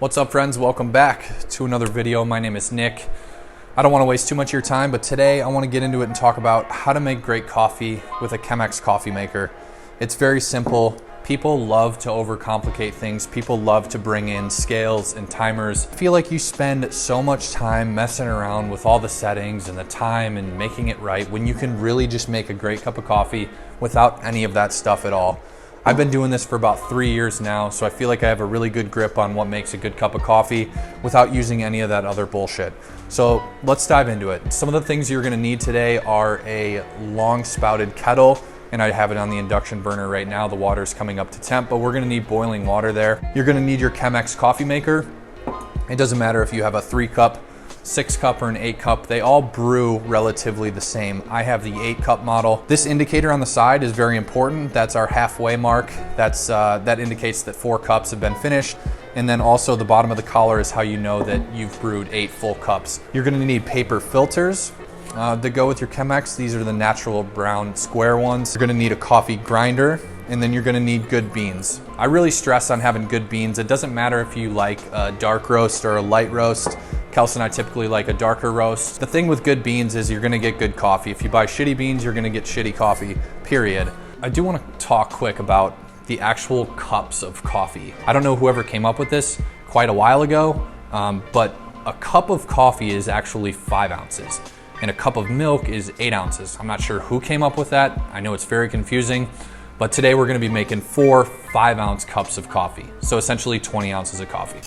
What's up, friends? Welcome back to another video. My name is Nick. I don't want to waste too much of your time, but today I want to get into it and talk about how to make great coffee with a Chemex coffee maker. It's very simple. People love to overcomplicate things. People love to bring in scales and timers. I feel like you spend so much time messing around with all the settings and the time and making it right when you can really just make a great cup of coffee without any of that stuff at all. I've been doing this for about 3 years now, so I feel like I have a really good grip on what makes a good cup of coffee without using any of that other bullshit. So let's dive into it. Some of the things you're gonna need today are a long spouted kettle, and I have it on the induction burner right now. The water's coming up to temp, but we're gonna need boiling water there. You're gonna need your Chemex coffee maker. It doesn't matter if you have a 3-cup, 6-cup, or an 8-cup, they all brew relatively the same. I have the 8-cup model. This indicator on the side is very important. That's our halfway mark. That indicates that 4 cups have been finished. And then also the bottom of the collar is how you know that you've brewed 8 full cups. You're gonna need paper filters to go with your Chemex. These are the natural brown square ones. You're gonna need a coffee grinder, and then you're gonna need good beans. I really stress on having good beans. It doesn't matter if you like a dark roast or a light roast. Kelsey and I typically like a darker roast. The thing with good beans is you're gonna get good coffee. If you buy shitty beans, you're gonna get shitty coffee, period. I do wanna talk quick about the actual cups of coffee. I don't know whoever came up with this quite a while ago, but a cup of coffee is actually 5 ounces. And a cup of milk is 8 ounces. I'm not sure who came up with that. I know it's very confusing, but today we're gonna be making 4 5-ounce cups of coffee. So essentially 20 ounces of coffee.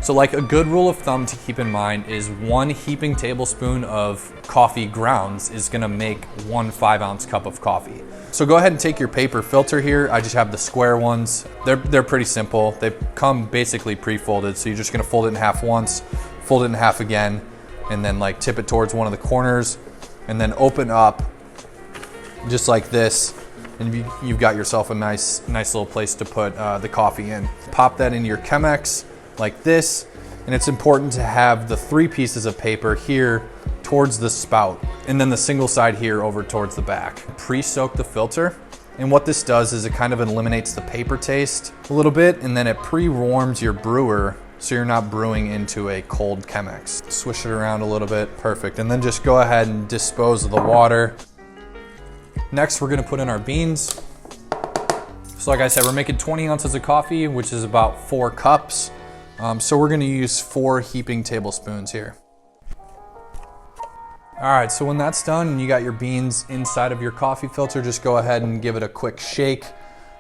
So like a good rule of thumb to keep in mind is 1 heaping tablespoon of coffee grounds is gonna make 1 5-ounce cup of coffee. So go ahead and take your paper filter here. I just have the square ones. They're pretty simple. They come basically pre-folded. So you're just gonna fold it in half once, fold it in half again, and then like tip it towards one of the corners, and then open up just like this, and you've got yourself a nice little place to put the coffee in. Pop that into your Chemex like this, and it's important to have the 3 pieces of paper here towards the spout, and then the single side here over towards the back. Pre-soak the filter, and what this does is it kind of eliminates the paper taste a little bit, and then it pre-warms your brewer so you're not brewing into a cold Chemex. Swish it around a little bit, perfect. And then just go ahead and dispose of the water. Next, we're gonna put in our beans. So like I said, we're making 20 ounces of coffee, which is about 4 cups. So we're gonna use 4 heaping tablespoons here. All right, so when that's done and you got your beans inside of your coffee filter, just go ahead and give it a quick shake,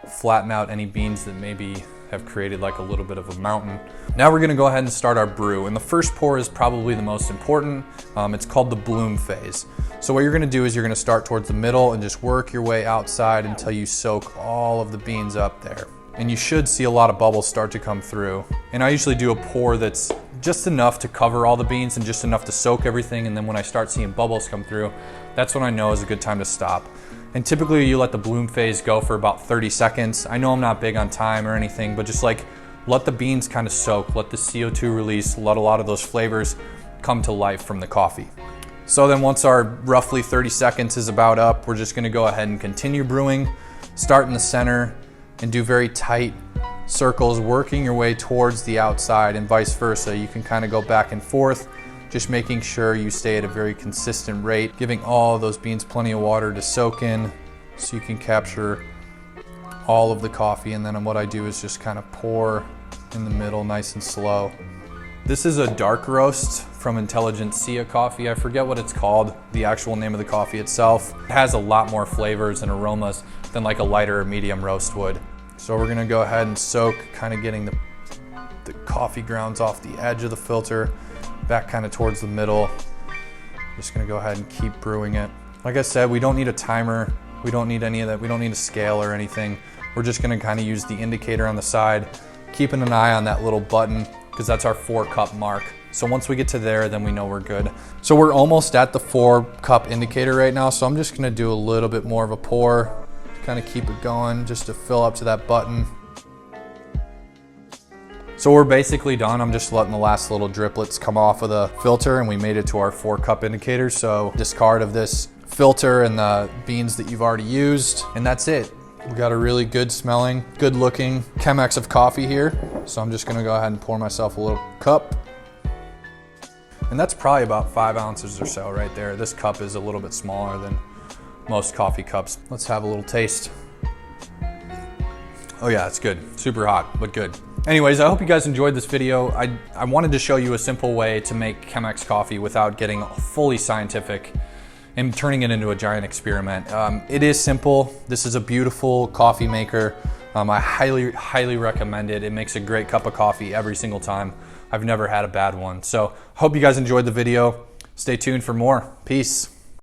flatten out any beans that maybe have created like a little bit of a mountain. Now we're gonna go ahead and start our brew, and the first pour is probably the most important. It's called the bloom phase. So what you're gonna do is you're gonna start towards the middle and just work your way outside until you soak all of the beans up there. And you should see a lot of bubbles start to come through. And I usually do a pour that's just enough to cover all the beans and just enough to soak everything, and then when I start seeing bubbles come through, that's when I know is a good time to stop. And typically you let the bloom phase go for about 30 seconds. I know I'm not big on time or anything, but just like let the beans kind of soak, let the CO2 release, let a lot of those flavors come to life from the coffee. So then once our roughly 30 seconds is about up, we're just gonna go ahead and continue brewing. Start in the center and do very tight circles, working your way towards the outside and vice versa. You can kind of go back and forth, just making sure you stay at a very consistent rate, giving all of those beans plenty of water to soak in so you can capture all of the coffee. And then what I do is just kind of pour in the middle nice and slow. This is a dark roast from Intelligentsia Coffee. I forget what it's called, the actual name of the coffee itself. It has a lot more flavors and aromas than like a lighter or medium roast would. So we're gonna go ahead and soak, kind of getting the coffee grounds off the edge of the filter, back kind of towards the middle. Just gonna go ahead and keep brewing it. Like I said, we don't need a timer. We don't need any of that. We don't need a scale or anything. We're just gonna kind of use the indicator on the side, keeping an eye on that little button because that's our 4-cup mark. So once we get to there, then we know we're good. So we're almost at the 4-cup indicator right now. So I'm just gonna do a little bit more of a pour, kind of keep it going just to fill up to that button. So we're basically done. I'm just letting the last little driplets come off of the filter, and we made it to our 4-cup indicator. So discard of this filter and the beans that you've already used, and that's it. We got a really good smelling, good looking Chemex of coffee here. So I'm just gonna go ahead and pour myself a little cup. And that's probably about 5 ounces or so right there. This cup is a little bit smaller than most coffee cups. Let's have a little taste. Oh yeah, it's good. Super hot, but good. Anyways, I hope you guys enjoyed this video. I wanted to show you a simple way to make Chemex coffee without getting fully scientific and turning it into a giant experiment. It is simple. This is a beautiful coffee maker. I highly recommend it. It makes a great cup of coffee every single time. I've never had a bad one. So hope you guys enjoyed the video. Stay tuned for more. Peace.